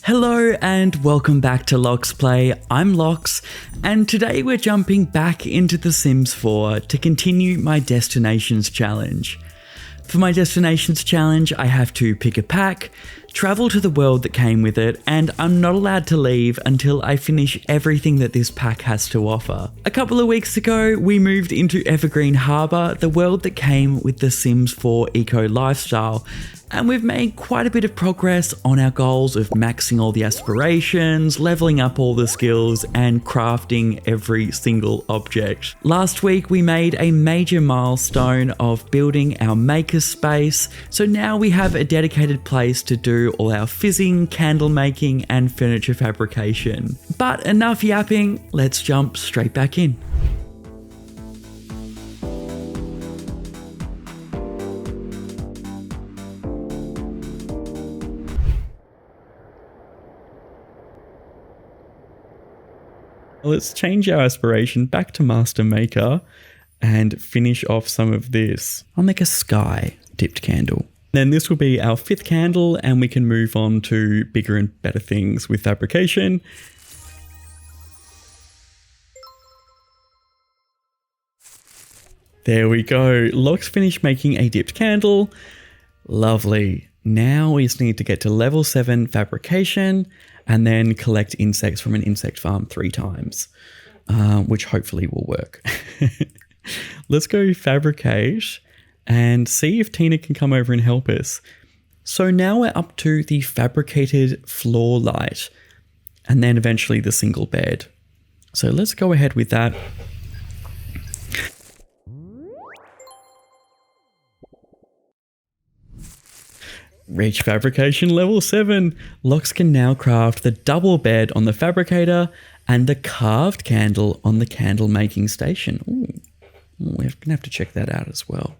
Hello and welcome back to Lochs Play. I'm Lochs, and today we're jumping back into The Sims 4 to continue my Destinations Challenge. For my Destinations Challenge, I have to pick a pack, travel to the world that came with it, and I'm not allowed to leave until I finish everything that this pack has to offer. A couple of weeks ago, we moved into Evergreen Harbor, the world that came with the Sims 4 eco lifestyle, and we've made quite a bit of progress on our goals of maxing all the aspirations, leveling up all the skills, and crafting every single object. Last week we made a major milestone of building our makerspace, so now we have a dedicated place to do all our fizzing, candle making, and furniture fabrication. But enough yapping, let's jump straight back in. Let's change our aspiration back to Master Maker and finish off some of this. I'll make a sky dipped candle. Then this will be our 5th candle, and we can move on to bigger and better things with fabrication. There we go. Lochs finished making a dipped candle. Lovely. Now we just need to get to level 7 fabrication and then collect insects from an insect farm 3 times, which hopefully will work. Let's go fabricate and see if Tina can come over and help us. So now we're up to the fabricated floor light and then eventually the single bed. So let's go ahead with that. Reach fabrication level 7. Lochs can now craft the double bed on the fabricator and the carved candle on the candle making station. Ooh. We're going to have to check that out as well.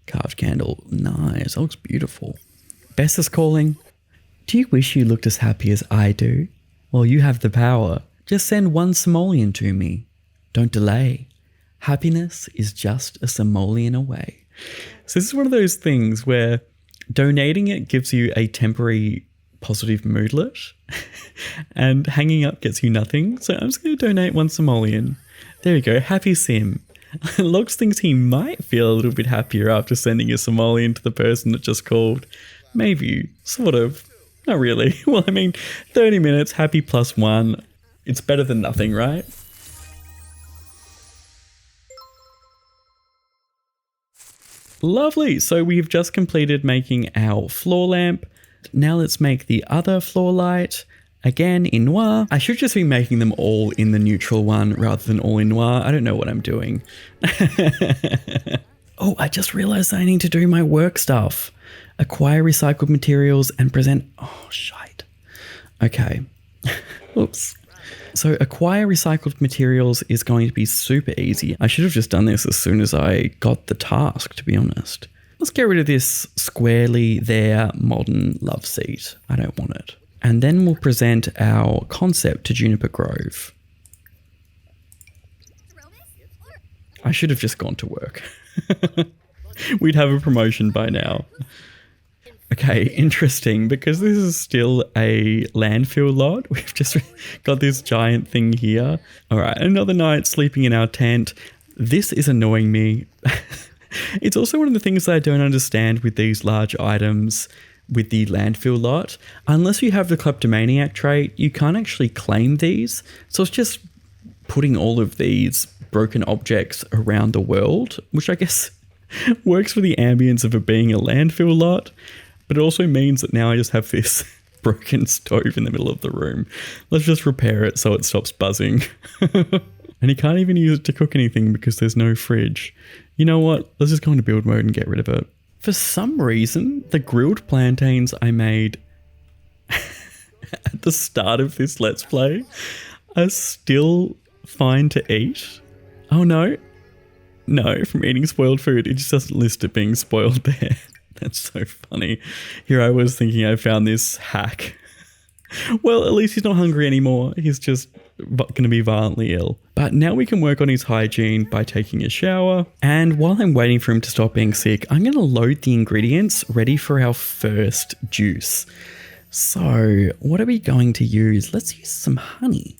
Carved candle. Nice. That looks beautiful. Bess is calling. Do you wish you looked as happy as I do? Well, you have the power. Just send 1 simoleon to me. Don't delay. Happiness is just a simoleon away. So this is one of those things where donating it gives you a temporary positive moodlet and hanging up gets you nothing. So I'm just going to donate 1 simoleon. There we go. Happy sim. Lochs thinks he might feel a little bit happier after sending a simoleon to the person that just called. Maybe. Sort of. Not really. Well, I mean, 30 minutes, happy plus 1. It's better than nothing, right? Lovely. So we've just completed making our floor lamp. Now let's make the other floor light. Again, in noir. I should just be making them all in the neutral one rather than all in noir. I don't know what I'm doing. Oh, I just realized I need to do my work stuff. Acquire recycled materials and present. Oh, shite. Okay. Oops. So acquire recycled materials is going to be super easy. I should have just done this as soon as I got the task, to be honest. Let's get rid of this squarely there modern love seat. I don't want it. And then we'll present our concept to Juniper Grove. I should have just gone to work. We'd have a promotion by now. Okay, interesting, because this is still a landfill lot. We've just got this giant thing here. All right, another night sleeping in our tent. This is annoying me. It's also one of the things that I don't understand with these large items with the landfill lot. Unless you have the kleptomaniac trait, you can't actually claim these. So it's just putting all of these broken objects around the world, which I guess works for the ambience of it being a landfill lot. But it also means that now I just have this broken stove in the middle of the room. Let's just repair it so it stops buzzing. And you can't even use it to cook anything because there's no fridge. You know what? Let's just go into build mode and get rid of it. For some reason, the grilled plantains I made at the start of this Let's Play are still fine to eat. Oh no. No, from eating spoiled food, it just doesn't list it being spoiled there. That's so funny. Here I was thinking I found this hack. Well, at least he's not hungry anymore. He's just going to be violently ill. But now we can work on his hygiene by taking a shower. And while I'm waiting for him to stop being sick, I'm going to load the ingredients ready for our first juice. So what are we going to use? Let's use some honey.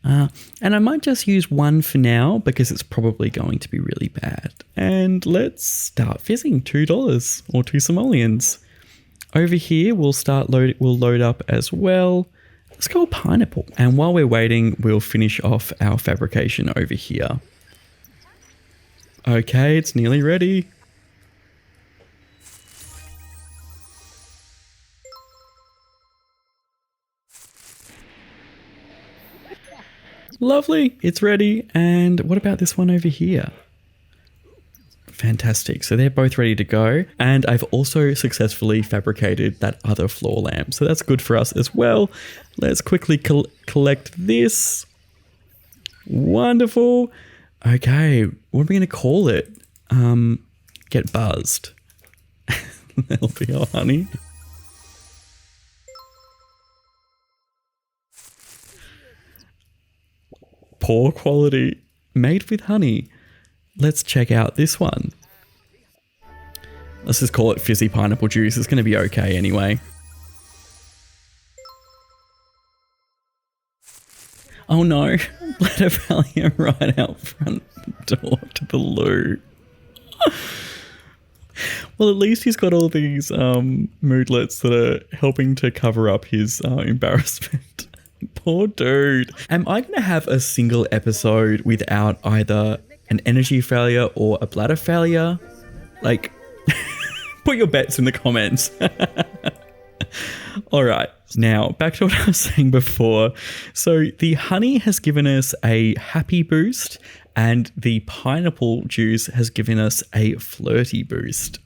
And I might just use one for now because it's probably going to be really bad. And let's start fizzing. $2 or 2 simoleons. Over here, we'll load up as well. Let's go pineapple. And while we're waiting, we'll finish off our fabrication over here. Okay, it's nearly ready. Lovely, it's ready. And what about this one over here? Fantastic. So they're both ready to go. And I've also successfully fabricated that other floor lamp. So that's good for us as well. Let's quickly collect this. Wonderful. Okay, what are we going to call it? Get buzzed. That'll be our honey. Poor quality, made with honey. Let's check out this one. Let's just call it fizzy pineapple juice. It's going to be okay anyway. Oh no, Bladdervalia right out front door to the loo. Well, at least he's got all these moodlets that are helping to cover up his embarrassment. Poor dude. Am I going to have a single episode without either an energy failure or a bladder failure? Like, put your bets in the comments. All right. Now, back to what I was saying before. So the honey has given us a happy boost and the pineapple juice has given us a flirty boost.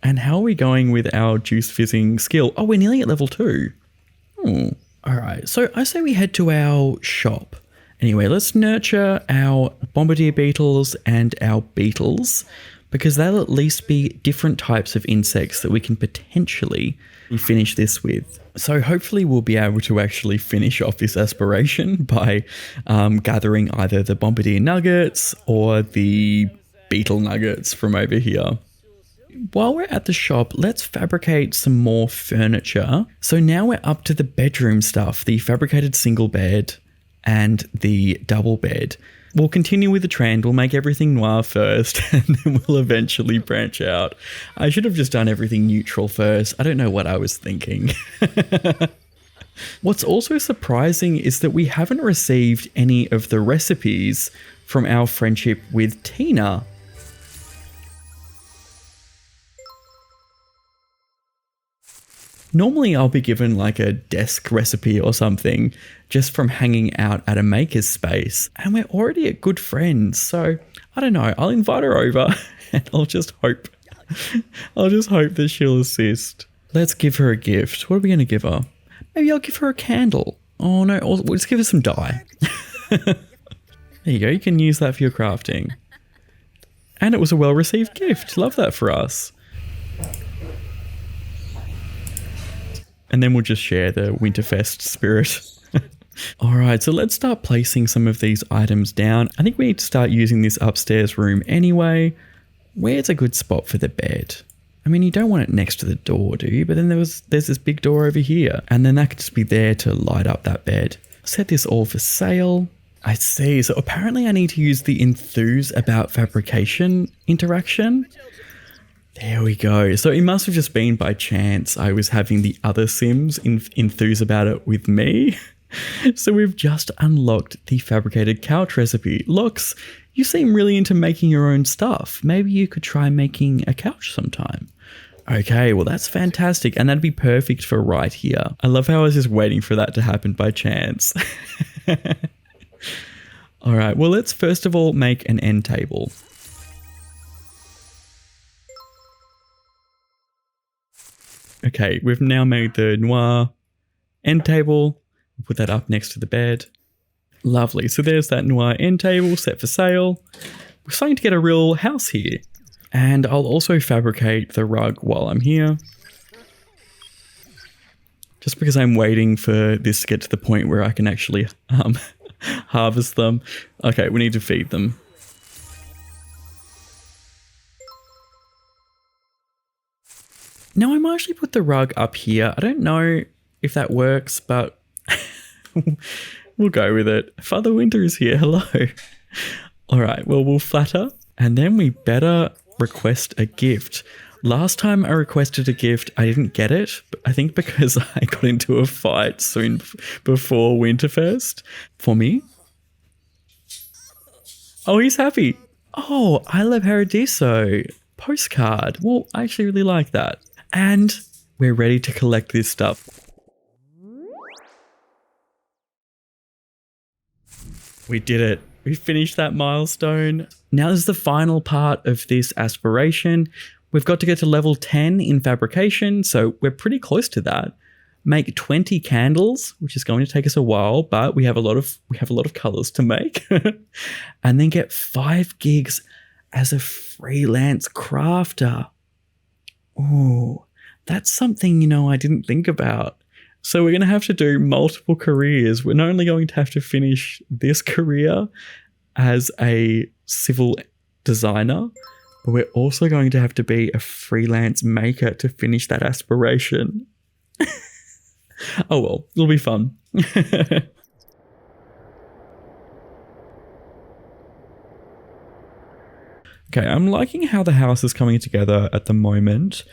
And how are we going with our juice fizzing skill? Oh, we're nearly at level 2. All right, so I say we head to our shop. Anyway, let's nurture our bombardier beetles and our beetles because they'll at least be different types of insects that we can potentially finish this with. So hopefully we'll be able to actually finish off this aspiration by gathering either the bombardier nuggets or the beetle nuggets from over here. While we're at the shop, let's fabricate some more furniture. So now we're up to the bedroom stuff, the fabricated single bed and the double bed. We'll continue with the trend. We'll make everything noir first and then we'll eventually branch out. I should have just done everything neutral first. I don't know what I was thinking. What's also surprising is that we haven't received any of the recipes from our friendship with Tina. Normally I'll be given like a desk recipe or something just from hanging out at a maker's space and we're already a good friends. So I don't know, I'll invite her over and I'll just hope that she'll assist. Let's give her a gift. What are we going to give her? Maybe I'll give her a candle. Oh no, we'll just give her some dye. There you go, you can use that for your crafting. And it was a well-received gift. Love that for us. And then we'll just share the Winterfest spirit. All right, so let's start placing some of these items down. I think we need to start using this upstairs room anyway. Where's a good spot for the bed? I mean, you don't want it next to the door, do you? But then there's this big door over here. And then that could just be there to light up that bed. Set this all for sale. I see. So apparently I need to use the enthuse about fabrication interaction. There we go. So it must have just been by chance I was having the other Sims enthuse about it with me. So we've just unlocked the fabricated couch recipe. Lochs, you seem really into making your own stuff. Maybe you could try making a couch sometime. Okay, well that's fantastic. And that'd be perfect for right here. I love how I was just waiting for that to happen by chance. All right, well let's first of all make an end table. Okay, we've now made the noir end table. Put that up next to the bed. Lovely. So there's that noir end table set for sale. We're starting to get a real house here. And I'll also fabricate the rug while I'm here. Just because I'm waiting for this to get to the point where I can actually harvest them. Okay, we need to feed them. Now I might actually put the rug up here. I don't know if that works, but we'll go with it. Father Winter is here. Hello. All right, well, we'll flatter, and then we better request a gift. Last time I requested a gift, I didn't get it. I think because I got into a fight soon before Winterfest. For me? Oh, he's happy. Oh, I love Paradiso. Postcard. Well, I actually really like that. And we're ready to collect this stuff. We did it. We finished that milestone. Now this is the final part of this aspiration. We've got to get to level 10 in fabrication, so we're pretty close to that. Make 20 candles, which is going to take us a while, but we have a lot of colors to make. And then get 5 gigs as a freelance crafter. Oh, that's something, I didn't think about. So we're going to have to do multiple careers. We're not only going to have to finish this career as a civil designer, but we're also going to have to be a freelance maker to finish that aspiration. Oh well, it'll be fun. Okay, I'm liking how the house is coming together at the moment.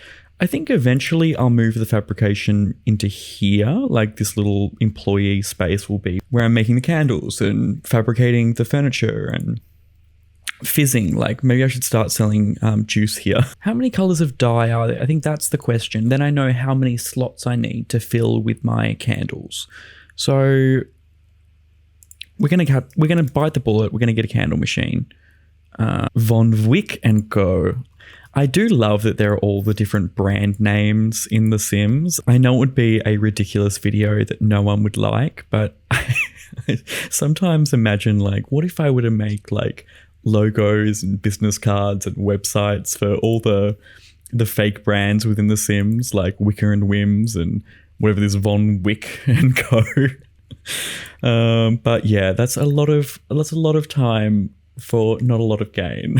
I think eventually I'll move the fabrication into here, like this little employee space will be where I'm making the candles and fabricating the furniture and fizzing. Like maybe I should start selling juice here. How many colors of dye are there? I think that's the question. Then I know how many slots I need to fill with my candles. So we're gonna bite the bullet. We're gonna get a candle machine. Von Wick and Co. I do love that there are all the different brand names in The Sims. I know it would be a ridiculous video that no one would like, but I sometimes imagine like, what if I were to make like logos and business cards and websites for all the fake brands within The Sims, like Wicker and Wims and whatever this Von Wick and Co. But yeah, that's a lot of time for not a lot of gain.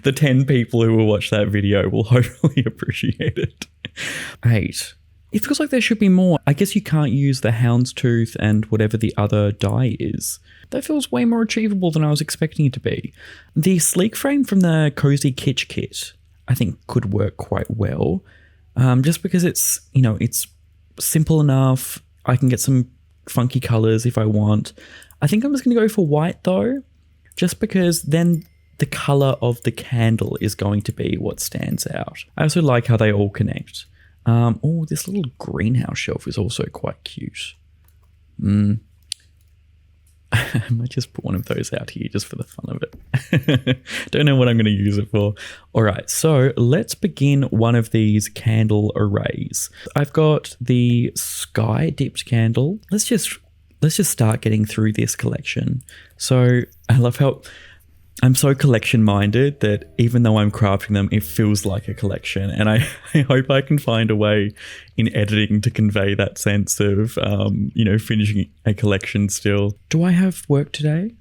The 10 people who will watch that video will hopefully appreciate it. 8. It feels like there should be more. I guess you can't use the houndstooth and whatever the other dye is. That feels way more achievable than I was expecting it to be. The sleek frame from the Cozy Kitsch kit, I think could work quite well. Just because it's, it's simple enough. I can get some funky colors if I want. I think I'm just going to go for white though, just because then the color of the candle is going to be what stands out. I also like how they all connect. Oh, this little greenhouse shelf is also quite cute. I might just put one of those out here just for the fun of it. Don't know what I'm going to use it for. All right, so let's begin one of these candle arrays. I've got the sky dipped candle. Let's just start getting through this collection. So I love how I'm so collection minded that even though I'm crafting them, it feels like a collection. And I hope I can find a way in editing to convey that sense of, finishing a collection still. Do I have work today?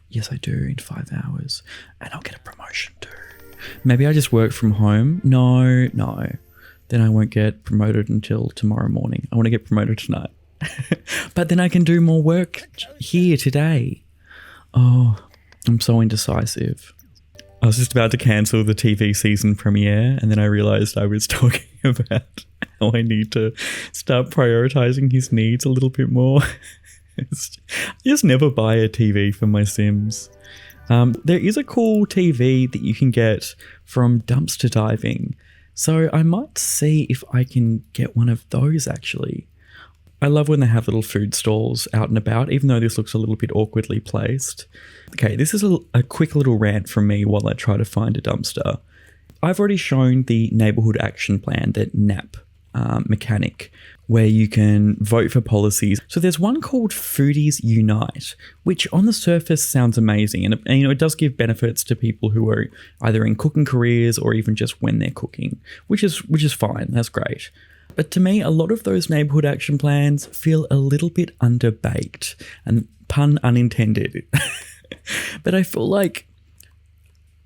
Yes, I do, in 5 hours. And I'll get a promotion too. Maybe I just work from home. No. Then I won't get promoted until tomorrow morning. I want to get promoted tonight. But then I can do more work here today. Oh, I'm so indecisive. I was just about to cancel the TV season premiere, and then I realized I was talking about how I need to start prioritizing his needs a little bit more. I just never buy a TV for my Sims. There is a cool TV that you can get from dumpster diving, so I might see if I can get one of those actually. I love when they have little food stalls out and about, even though this looks a little bit awkwardly placed. Okay, this is a quick little rant from me while I try to find a dumpster. I've already shown the Neighbourhood action plan, that NAP mechanic, where you can vote for policies. So there's one called Foodies Unite, which on the surface sounds amazing. And it does give benefits to people who are either in cooking careers or even just when they're cooking, which is fine. That's great. But to me, a lot of those neighbourhood action plans feel a little bit underbaked, and pun unintended. But I feel like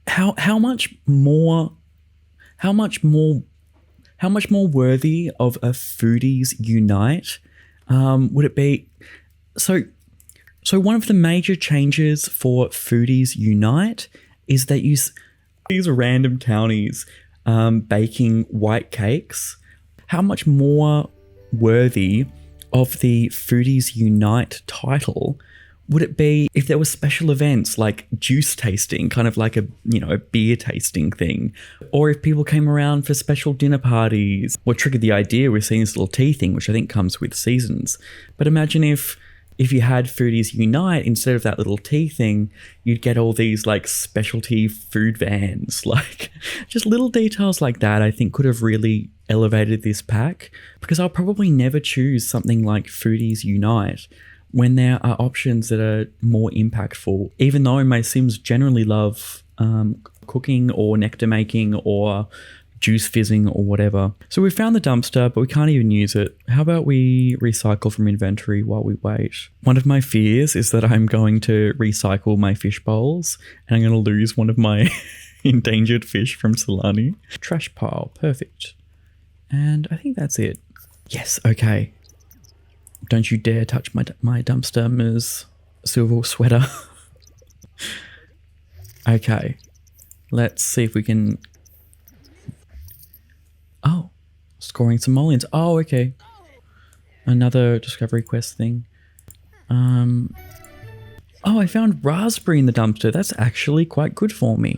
how much more how much more worthy of a foodies unite would it be? So one of the major changes for foodies unite is that these random townies baking white cakes. How much more worthy of the Foodies Unite title would it be if there were special events like juice tasting, kind of like a beer tasting thing, or if people came around for special dinner parties? What triggered the idea was seeing this little tea thing, which I think comes with seasons. But imagine if you had Foodies Unite, instead of that little tea thing, you'd get all these like specialty food vans, like just little details like that I think could have really elevated this pack, because I'll probably never choose something like Foodies Unite when there are options that are more impactful, even though my Sims generally love cooking or nectar making or juice fizzing or whatever. So we found the dumpster, but we can't even use it. How about we recycle from inventory while we wait? One of my fears is that I'm going to recycle my fish bowls and I'm going to lose one of my endangered fish from Solani. Trash pile, perfect. And I think that's it. Yes, okay. Don't you dare touch my dumpster, Ms. Silver Sweater. Okay, let's see if we can... Oh, scoring some mullions. Oh, okay. Another discovery quest thing. Oh, I found raspberry in the dumpster. That's actually quite good for me.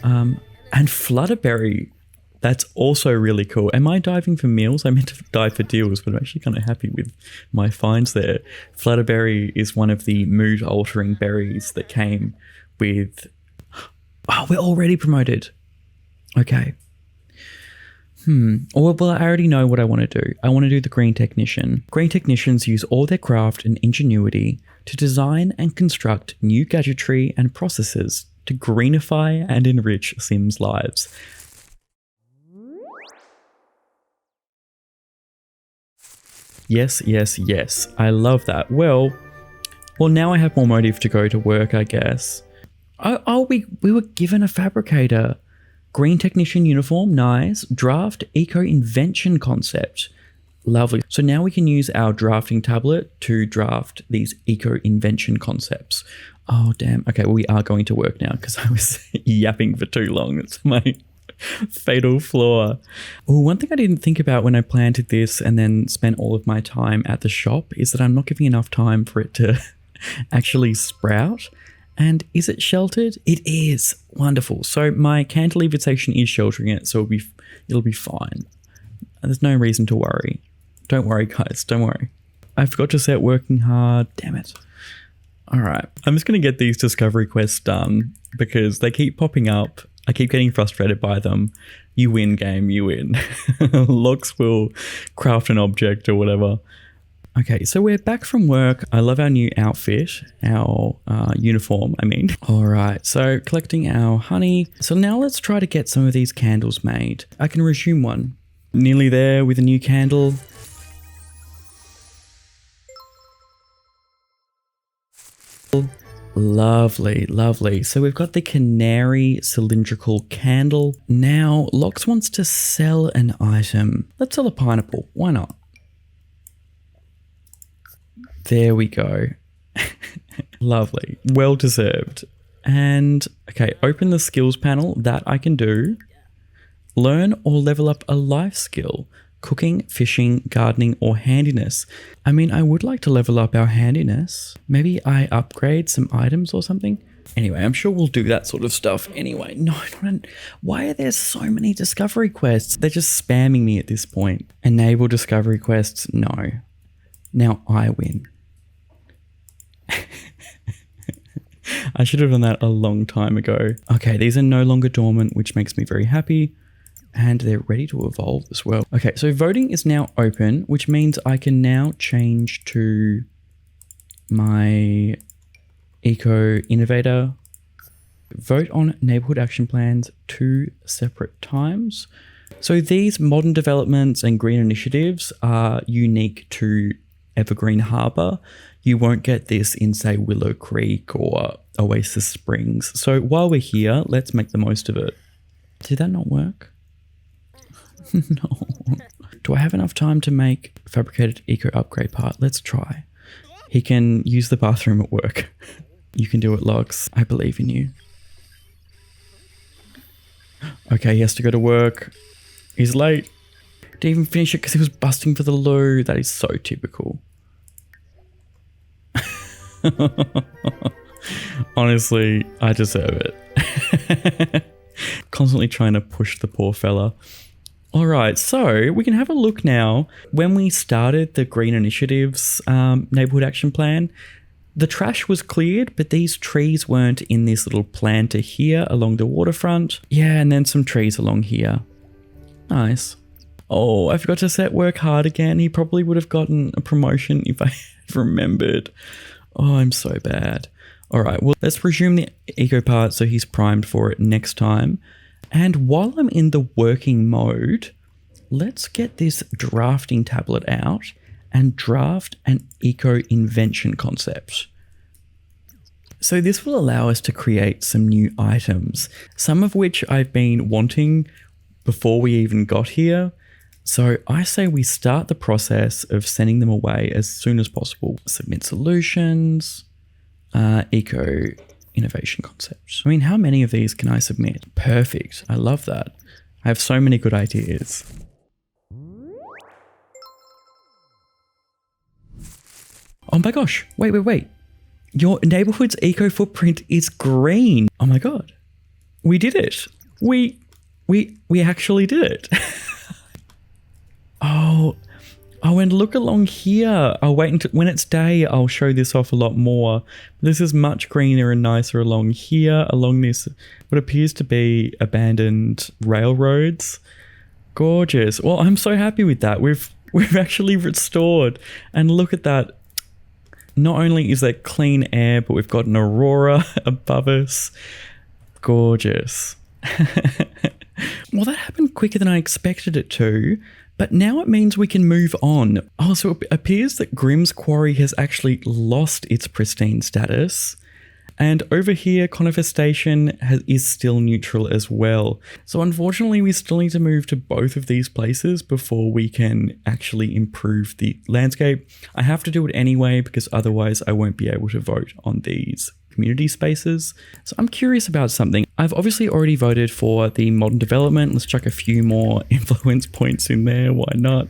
And flutterberry. That's also really cool. Am I diving for meals? I meant to dive for deals, but I'm actually kind of happy with my finds there. Flutterberry is one of the mood-altering berries that came with... Oh, we're already promoted. Okay. Well, I already know what I want to do. I want to do the Green Technician. Green Technicians use all their craft and ingenuity to design and construct new gadgetry and processes to greenify and enrich Sims' lives. Yes, yes, yes. I love that. Well, now I have more motive to go to work, I guess. We were given a fabricator. Green Technician uniform, nice. Draft eco-invention concept. Lovely. So now we can use our drafting tablet to draft these eco-invention concepts. Oh, damn. Okay, well, we are going to work now because I was yapping for too long. It's my fatal flaw. Oh, one thing I didn't think about when I planted this and then spent all of my time at the shop is that I'm not giving enough time for it to actually sprout. And is it sheltered? It is. Wonderful. So my cantilever section is sheltering it, so it'll be fine. There's no reason to worry. Don't worry, guys. Don't worry. I forgot to set working hard. Damn it. All right. I'm just going to get these discovery quests done because they keep popping up. I keep getting frustrated by them. You win, game. You win. Lochs will craft an object or whatever. Okay, so we're back from work. I love our new outfit, our uniform, I mean. All right, so collecting our honey. So now let's try to get some of these candles made. I can resume one. Nearly there with a new candle. Lovely, lovely. So we've got the canary cylindrical candle. Now, Lochs wants to sell an item. Let's sell a pineapple. Why not? There we go. Lovely. Well deserved. And, okay, open the skills panel. That I can do. Learn or level up a life skill. Cooking, fishing, gardening, or handiness. I mean, I would like to level up our handiness. Maybe I upgrade some items or something. Anyway, I'm sure we'll do that sort of stuff anyway. No, why are there so many discovery quests? They're just spamming me at this point. Enable discovery quests. No. Now I win. I should have done that a long time ago. Okay, these are no longer dormant, which makes me very happy. And they're ready to evolve as well. Okay, so voting is now open, which means I can now change to my Eco Innovator. Vote on neighborhood action plans 2 separate times. So these modern developments and green initiatives are unique to Evergreen Harbor. You won't get this in, say, Willow Creek or Oasis Springs. So while we're here, let's make the most of it. Did that not work? No. Do I have enough time to make a fabricated eco upgrade part? Let's try. He can use the bathroom at work. You can do it, Lochs. I believe in you. Okay, he has to go to work. He's late. Didn't even finish it because he was busting for the loo. That is so typical. Honestly, I deserve it. Constantly trying to push the poor fella. All right, so we can have a look now. When we started the Green Initiative's neighbourhood action plan, the trash was cleared, but these trees weren't in this little planter here along the waterfront. Yeah, and then some trees along here. Nice. Oh, I forgot to set work hard again. He probably would have gotten a promotion if I had remembered. Oh, I'm so bad. All right, well, let's resume the eco part so he's primed for it next time. And while I'm in the working mode, let's get this drafting tablet out and draft an eco invention concept. So this will allow us to create some new items, some of which I've been wanting before we even got here. So I say we start the process of sending them away as soon as possible. Submit solutions, eco innovation concepts. I mean, how many of these can I submit? Perfect. I love that. I have so many good ideas. Oh my gosh. Wait. Your neighborhood's eco footprint is green. Oh my God. We did it. We actually did it. Oh, and look along here. I'll wait until when it's day, I'll show this off a lot more. This is much greener and nicer along here, along this, what appears to be abandoned railroads. Gorgeous. Well, I'm so happy with that. We've actually restored, and look at that. Not only is there clean air, but we've got an aurora above us. Gorgeous. Well, that happened quicker than I expected it to. But now it means we can move on. Oh, so it appears that Grimm's Quarry has actually lost its pristine status. And over here, Conifer Station is still neutral as well. So unfortunately, we still need to move to both of these places before we can actually improve the landscape. I have to do it anyway because otherwise I won't be able to vote on these community spaces. So I'm curious about something. I've obviously already voted for the modern development. Let's chuck a few more influence points in there. Why not?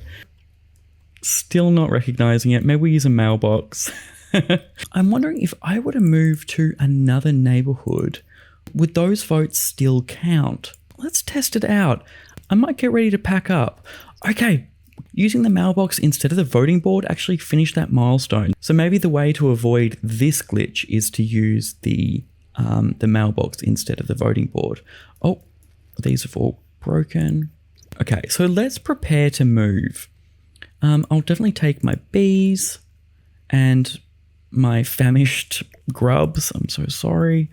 Still not recognizing it. Maybe we use a mailbox. I'm wondering if I were to move to another neighborhood, would those votes still count? Let's test it out. I might get ready to pack up. Okay. Using the mailbox instead of the voting board actually finished that milestone. So maybe the way to avoid this glitch is to use the mailbox instead of the voting board. Oh, these have all broken. Okay, so let's prepare to move. I'll definitely take my bees and my famished grubs. I'm so sorry.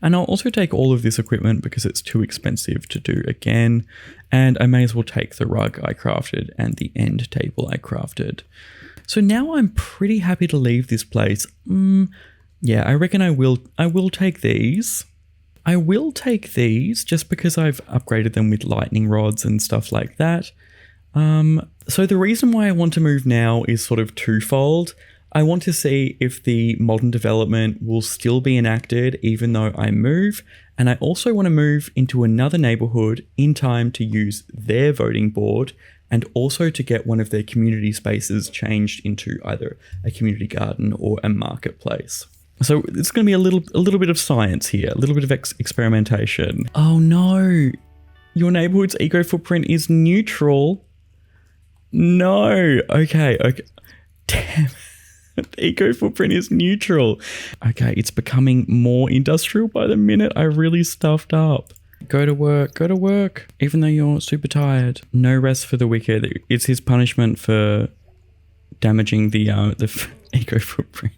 And I'll also take all of this equipment because it's too expensive to do again. And I may as well take the rug I crafted and the end table I crafted. So now I'm pretty happy to leave this place. Yeah, I reckon I will take these. I will take these just because I've upgraded them with lightning rods and stuff like that. So the reason why I want to move now is sort of twofold. I want to see if the modern development will still be enacted even though I move, and I also want to move into another neighborhood in time to use their voting board and also to get one of their community spaces changed into either a community garden or a marketplace. So it's going to be a little bit of science here, a little bit of experimentation. Oh no, your neighborhood's eco footprint is neutral. No, okay. Damn. The eco footprint is neutral. Okay, it's becoming more industrial by the minute. I really stuffed up. Go to work, even though you're super tired. No rest for the wicked. It's his punishment for damaging the eco footprint.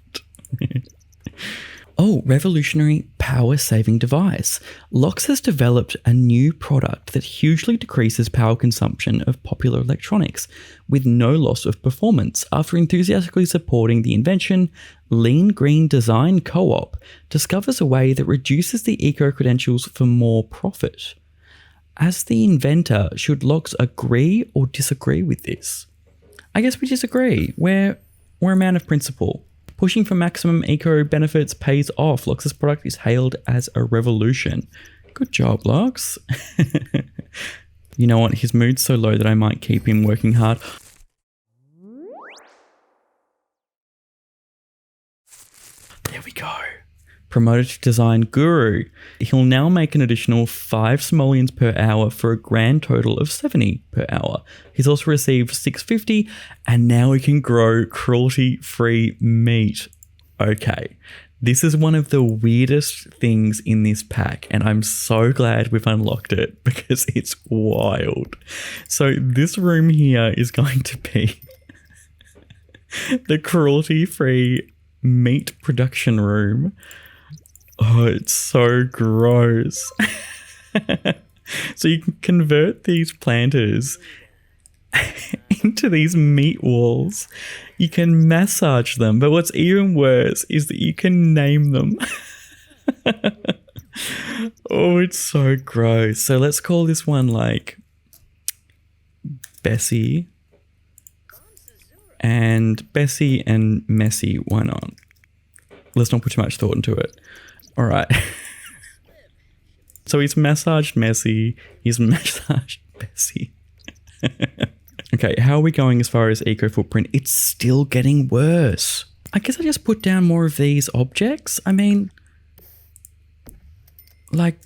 Oh, revolutionary power-saving device. Lochs has developed a new product that hugely decreases power consumption of popular electronics with no loss of performance. After enthusiastically supporting the invention, Lean Green Design Co-op discovers a way that reduces the eco-credentials for more profit. As the inventor, should Lochs agree or disagree with this? I guess we disagree. We're a man of principle. Pushing for maximum eco benefits pays off. Lochs' product is hailed as a revolution. Good job, Lochs. You know what? His mood's so low that I might keep him working hard. There we go. Promoted to design guru. He'll now make an additional 5 simoleons per hour for a grand total of 70 per hour. He's also received 650 and now he can grow cruelty-free meat. Okay, this is one of the weirdest things in this pack and I'm so glad we've unlocked it because it's wild. So this room here is going to be the cruelty-free meat production room. Oh, it's so gross. So you can convert these planters into these meat walls. You can massage them, but what's even worse is that you can name them. Oh, it's so gross. So let's call this one like Bessie and Messy. Why not? Let's not put too much thought into it. All right. So he's massaged Messy. He's massaged Bessie. Okay, how are we going as far as eco footprint? It's still getting worse. I guess I just put down more of these objects. I mean, like,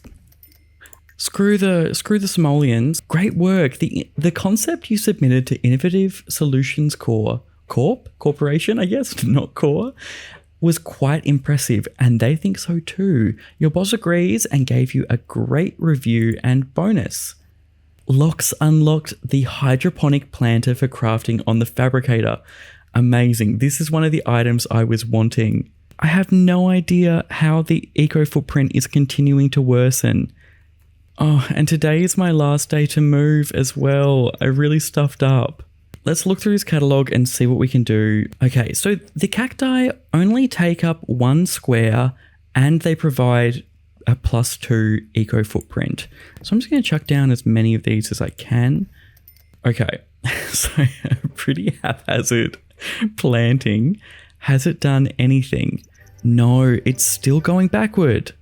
screw the simoleons. Great work. The concept you submitted to Innovative Solutions Corporation, I guess, not Core, was quite impressive and they think so too. Your boss agrees and gave you a great review and bonus. Lochs unlocked the hydroponic planter for crafting on the fabricator. Amazing. This is one of the items I was wanting. I have no idea how the eco footprint is continuing to worsen. Oh, and today is my last day to move as well. I really stuffed up. Let's look through his catalogue and see what we can do. Okay, so the cacti only take up 1 square and they provide a +2 eco footprint. So I'm just going to chuck down as many of these as I can. Okay, so pretty haphazard planting. Has it done anything? No, it's still going backward.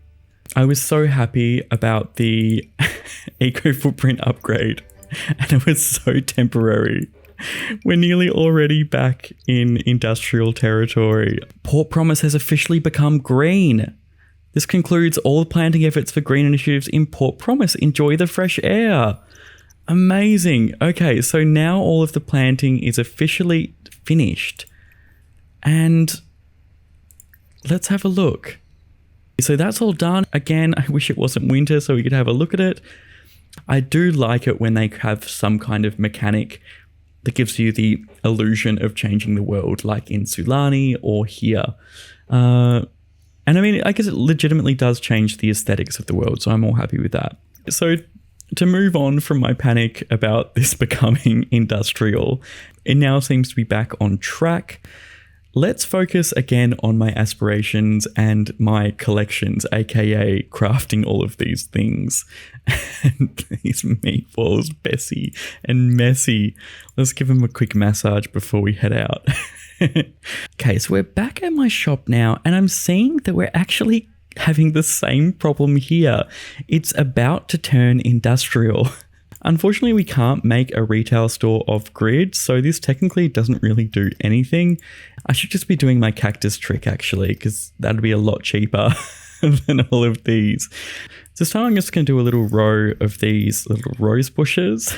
I was so happy about the eco footprint upgrade and it was so temporary. We're nearly already back in industrial territory. Port Promise has officially become green. This concludes all the planting efforts for green initiatives in Port Promise. Enjoy the fresh air. Amazing. Okay, so now all of the planting is officially finished. And let's have a look. So that's all done. Again, I wish it wasn't winter so we could have a look at it. I do like it when they have some kind of mechanic that gives you the illusion of changing the world, like in Sulani or here. And I mean, I guess it legitimately does change the aesthetics of the world, so I'm all happy with that. So to move on from my panic about this becoming industrial, it now seems to be back on track. Let's focus again on my aspirations and my collections, aka crafting all of these things. And these meatballs, Bessie and Messy. Let's give them a quick massage before we head out. Okay, so we're back at my shop now, and I'm seeing that we're actually having the same problem here. It's about to turn industrial. Unfortunately, we can't make a retail store off grid, so this technically doesn't really do anything. I should just be doing my cactus trick actually, because that'd be a lot cheaper than all of these. This time I'm just going to do a little row of these little rose bushes.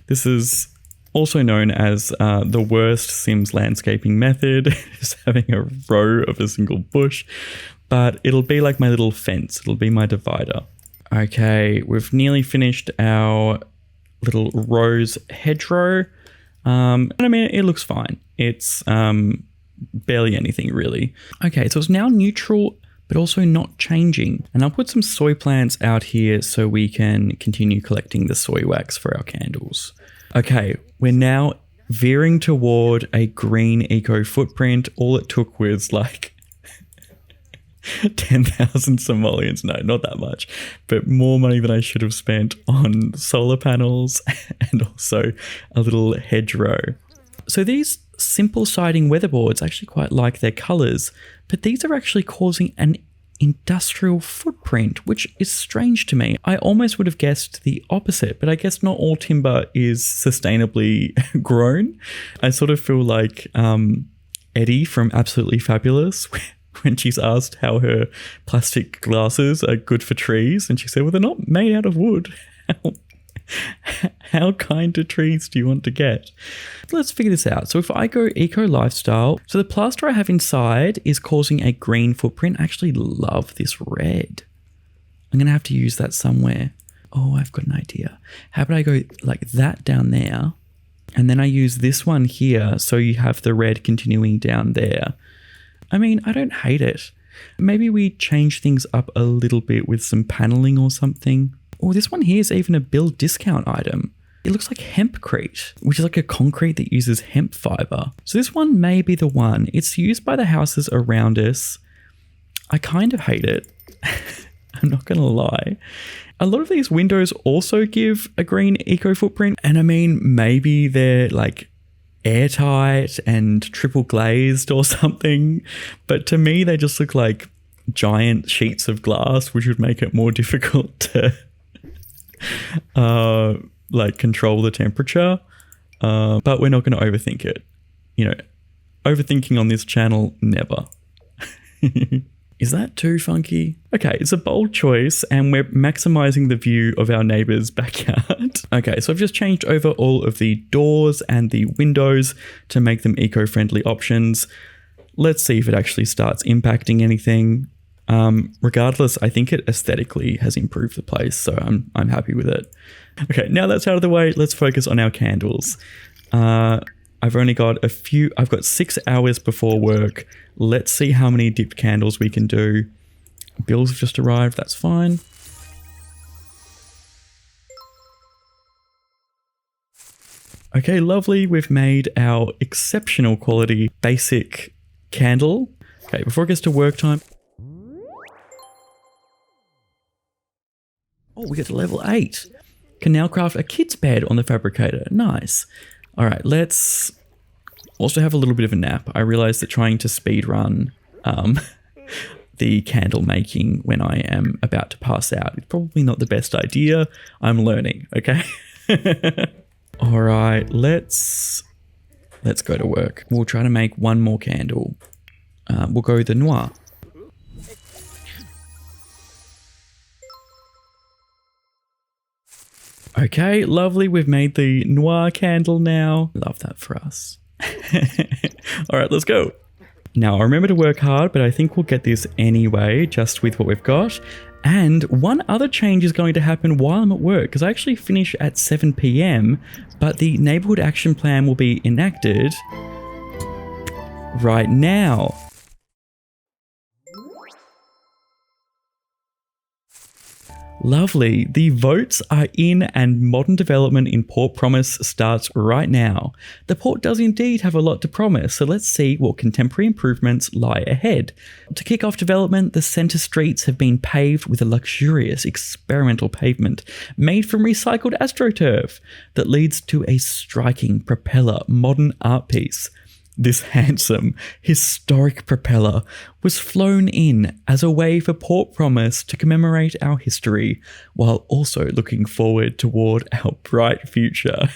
This is also known as the worst Sims landscaping method, just having a row of a single bush, but it'll be like my little fence. It'll be my divider. Okay, we've nearly finished our little rose hedgerow. And I mean, it looks fine. It's barely anything really. Okay, so it's now neutral, but also not changing. And I'll put some soy plants out here so we can continue collecting the soy wax for our candles. Okay, we're now veering toward a green eco footprint. All it took was like 10,000 simoleons. No, not that much, but more money than I should have spent on solar panels and also a little hedgerow. So these simple siding weatherboards, I actually quite like their colors, but these are actually causing an industrial footprint, which is strange to me. I almost would have guessed the opposite, but I guess not all timber is sustainably grown. I sort of feel like Eddie from Absolutely Fabulous when she's asked how her plastic glasses are good for trees, and she said, well, they're not made out of wood. How kind of trees do you want to get? Let's figure this out. So if I go eco lifestyle, so the plaster I have inside is causing a green footprint. I actually love this red. I'm going to have to use that somewhere. Oh, I've got an idea. How about I go like that down there, and then I use this one here so you have the red continuing down there. I mean, I don't hate it. Maybe we change things up a little bit with some paneling or something. Oh, this one here is even a build discount item. It looks like hempcrete, which is like a concrete that uses hemp fiber. So this one may be the one. It's used by the houses around us. I kind of hate it. I'm not going to lie. A lot of these windows also give a green eco footprint. And I mean, maybe they're like airtight and triple glazed or something. But to me, they just look like giant sheets of glass, which would make it more difficult to like control the temperature, but we're not going to overthink it. You know, overthinking on this channel, never. Is that too funky? Okay, it's a bold choice and we're maximizing the view of our neighbor's backyard. Okay, so I've just changed over all of the doors and the windows to make them eco-friendly options. Let's see if it actually starts impacting anything. Regardless, I think it aesthetically has improved the place, so I'm happy with it. Okay, now that's out of the way, let's focus on our candles. I've only got I've got 6 hours before work. Let's see how many dipped candles we can do. Bills have just arrived, that's fine. Okay, lovely, we've made our exceptional quality basic candle. Okay, before it gets to work time. Oh, we get to level 8. Can now craft a kid's bed on the fabricator. Nice. All right, let's also have a little bit of a nap. I realized that trying to speed run the candle making when I am about to pass out is probably not the best idea. I'm learning, okay? All right, let's go to work. We'll try to make one more candle. We'll go the noir. Okay, lovely. We've made the noir candle now. Love that for us. All right, let's go. Now, I remember to work hard, but I think we'll get this anyway, just with what we've got. And one other change is going to happen while I'm at work, because I actually finish at 7 p.m, but the neighborhood action plan will be enacted right now. Lovely. The votes are in and modern development in Port Promise starts right now. The port does indeed have a lot to promise, so let's see what contemporary improvements lie ahead. To kick off development, the centre streets have been paved with a luxurious experimental pavement made from recycled astroturf that leads to a striking propeller modern art piece. This handsome, historic propeller was flown in as a way for Port Promise to commemorate our history, while also looking forward toward our bright future.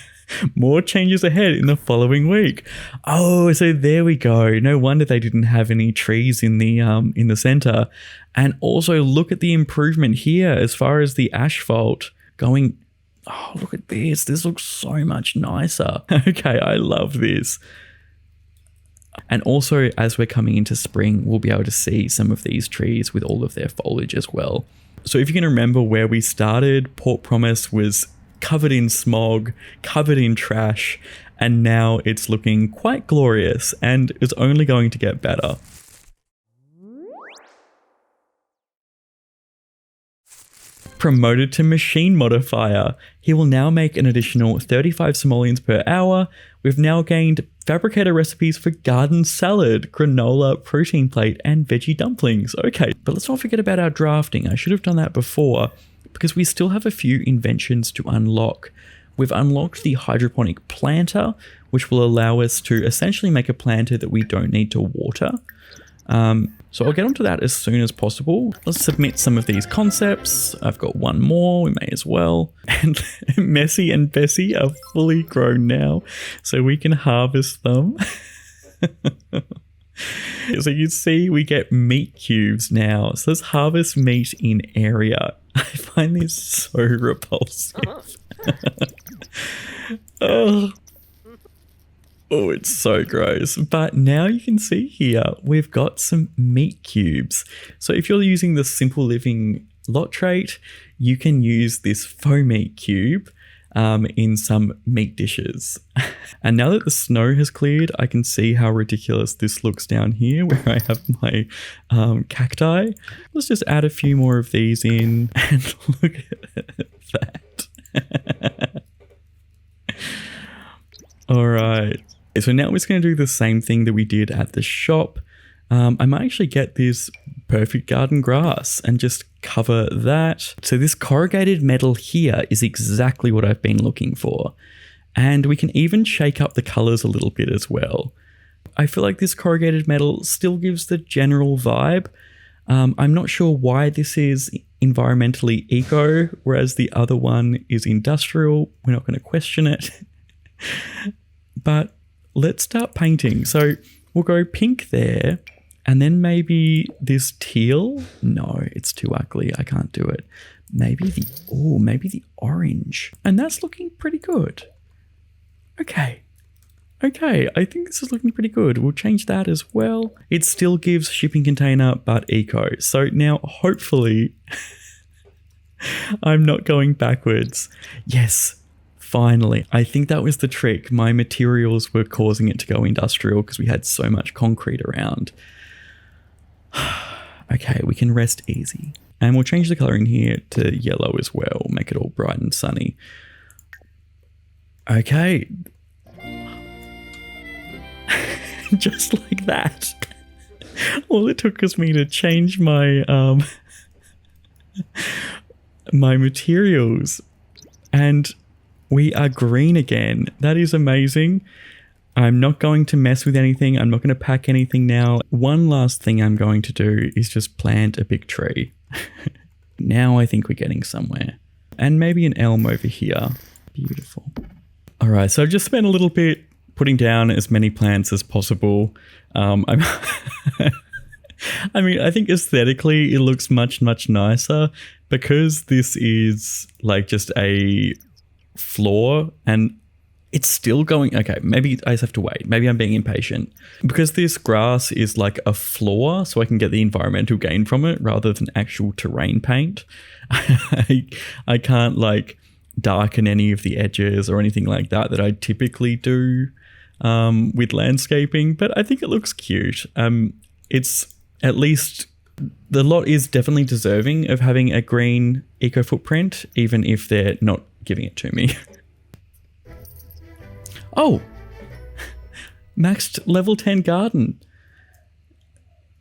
More changes ahead in the following week. Oh, so there we go. No wonder they didn't have any trees in the center. And also look at the improvement here as far as the asphalt going. Oh, look at this. This looks so much nicer. Okay, I love this. And also, as we're coming into spring, we'll be able to see some of these trees with all of their foliage as well. So if you can remember where we started, Port Promise was covered in smog, covered in trash, and now it's looking quite glorious and is only going to get better. Promoted to machine modifier. He will now make an additional 35 simoleons per hour, We've now gained fabricator recipes for garden salad, granola, protein plate, and veggie dumplings. Okay, but let's not forget about our drafting. I should have done that before because we still have a few inventions to unlock. We've unlocked the hydroponic planter, which will allow us to essentially make a planter that we don't need to water. So I'll get onto that as soon as possible. Let's submit some of these concepts. I've got one more, we may as well. And Messi and Bessie are fully grown now, so we can harvest them. So you see we get meat cubes now. So let's harvest meat in area. I find this so repulsive. Oh. Oh, it's so gross. But now you can see here, we've got some meat cubes. So if you're using the Simple Living lot trait, you can use this faux meat cube in some meat dishes. And now that the snow has cleared, I can see how ridiculous this looks down here where I have my cacti. Let's just add a few more of these in and look at that. All right. So now we're just going to do the same thing that we did at the shop. I might actually get this perfect garden grass and just cover that. So this corrugated metal here is exactly what I've been looking for. And we can even shake up the colors a little bit as well. I feel like this corrugated metal still gives the general vibe. I'm not sure why this is environmentally eco, whereas the other one is industrial. We're not going to question it. But let's start painting. So we'll go pink there and then maybe this teal. No, it's too ugly. I can't do it. Maybe the orange. And that's looking pretty good. Okay. Okay, I think this is looking pretty good. We'll change that as well. It still gives shipping container, but eco. So now hopefully I'm not going backwards. Yes. Finally, I think that was the trick. My materials were causing it to go industrial because we had so much concrete around. Okay, we can rest easy. And we'll change the color in here to yellow as well. Make it all bright and sunny. Okay. Just like that. All it took was me to change my my materials. And we are green again. That is amazing. I'm not going to mess with anything. I'm not going to pack anything now. One last thing I'm going to do is just plant a big tree. Now I think we're getting somewhere. And maybe an elm over here. Beautiful. All right, so I've just spent a little bit putting down as many plants as possible. I mean, I think aesthetically it looks much, much nicer because this is like just a floor and it's still going. Okay, maybe I just have to wait. Maybe I'm being impatient because this grass is like a floor, so I can get the environmental gain from it rather than actual terrain paint. I can't like darken any of the edges or anything like that I typically do with landscaping, but I think it looks cute. It's at least the lot is definitely deserving of having a green eco footprint, even if they're not giving it to me. Oh, maxed level 10 garden.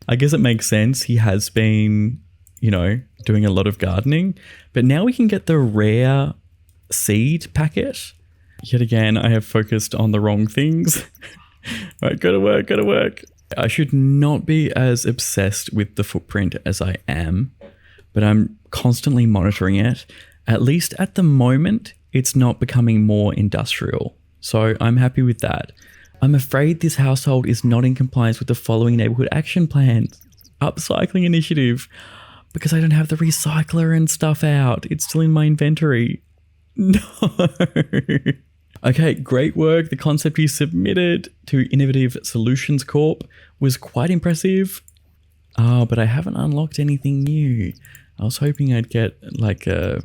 I guess it makes sense. He has been, you know, doing a lot of gardening, but now we can get the rare seed packet. Yet again, I have focused on the wrong things. All right, go to work. I should not be as obsessed with the footprint as I am, but I'm constantly monitoring it. At least at the moment, it's not becoming more industrial. So I'm happy with that. I'm afraid this household is not in compliance with the following neighborhood action plan. Upcycling initiative. Because I don't have the recycler and stuff out. It's still in my inventory. No. Okay, great work. The concept you submitted to Innovative Solutions Corp was quite impressive. But I haven't unlocked anything new. I was hoping I'd get like a...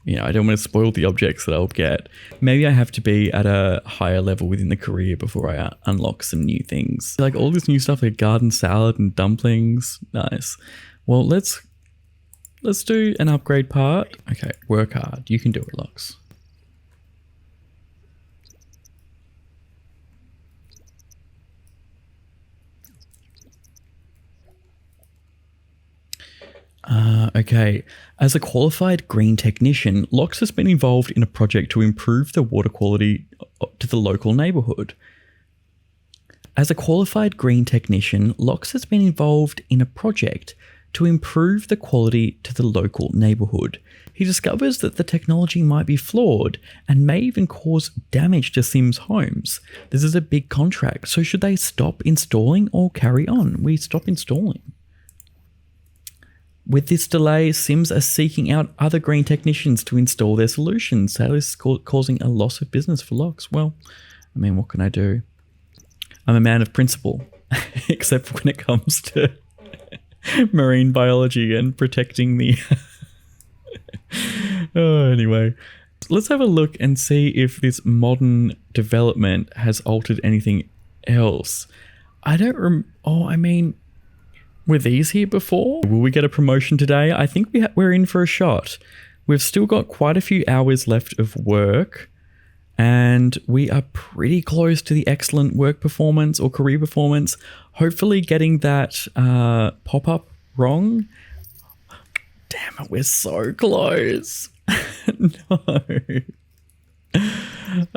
You know, I don't want to spoil the objects that I'll get. Maybe I have to be at a higher level within the career before I unlock some new things. Like all this new stuff like garden salad and dumplings. Nice. Well, let's do an upgrade part. Okay, work hard. You can do it, Lochs. Okay. As a qualified green technician, Lochs has been involved in a project to improve the water quality to the local neighbourhood. As a qualified green technician, Lochs has been involved in a project to improve the quality to the local neighbourhood. He discovers that the technology might be flawed and may even cause damage to Sims' homes. This is a big contract, so should they stop installing or carry on? We stop installing. With this delay, Sims are seeking out other green technicians to install their solutions. That is causing a loss of business for Lochs. Well, I mean, what can I do? I'm a man of principle, except when it comes to marine biology and protecting the... Anyway, let's have a look and see if this modern development has altered anything else. I don't were these here before? Will we get a promotion today? I think we're in for a shot. We've still got quite a few hours left of work, and we are pretty close to the excellent work performance or career performance. Hopefully getting that pop-up wrong. Damn it, we're so close. No.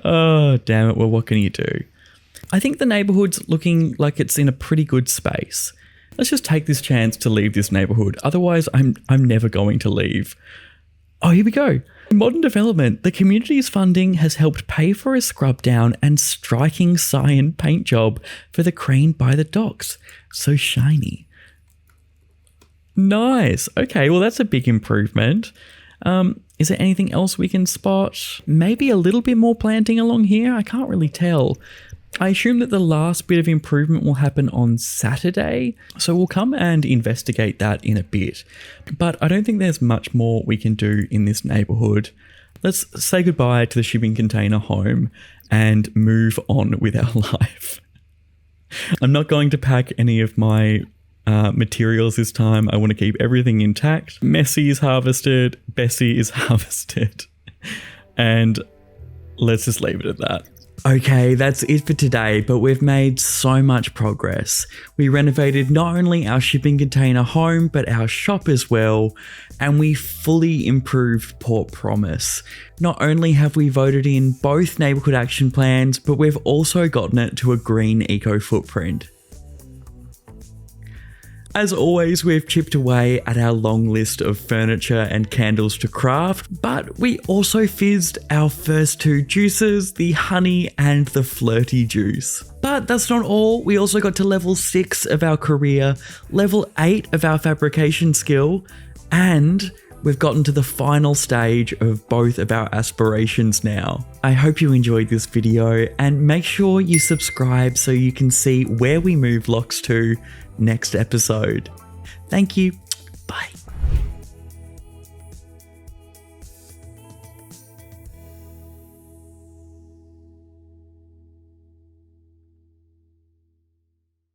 Oh, damn it. Well, what can you do? I think the neighborhood's looking like it's in a pretty good space. Let's just take this chance to leave this neighborhood. Otherwise, I'm never going to leave. Oh, here we go. Modern development. The community's funding has helped pay for a scrub down and striking cyan paint job for the crane by the docks. So shiny. Nice. Okay, well, that's a big improvement. Is there anything else we can spot? Maybe a little bit more planting along here? I can't really tell. I assume that the last bit of improvement will happen on Saturday, so we'll come and investigate that in a bit. But I don't think there's much more we can do in this neighborhood. Let's say goodbye to the shipping container home and move on with our life. I'm not going to pack any of my materials this time. I want to keep everything intact. Messi is harvested, Bessie is harvested, and let's just leave it at that. Okay, that's it for today, but we've made so much progress. We renovated not only our shipping container home, but our shop as well, and we fully improved Port Promise. Not only have we voted in both neighbourhood action plans, but we've also gotten it to a green eco footprint. As always, we've chipped away at our long list of furniture and candles to craft, but we also fizzed our first two juices, the honey and the flirty juice. But that's not all, we also got to level 6 of our career, level 8 of our fabrication skill, and we've gotten to the final stage of both of our aspirations now. I hope you enjoyed this video, and make sure you subscribe so you can see where we move Lochs to next episode. Thank you. Bye.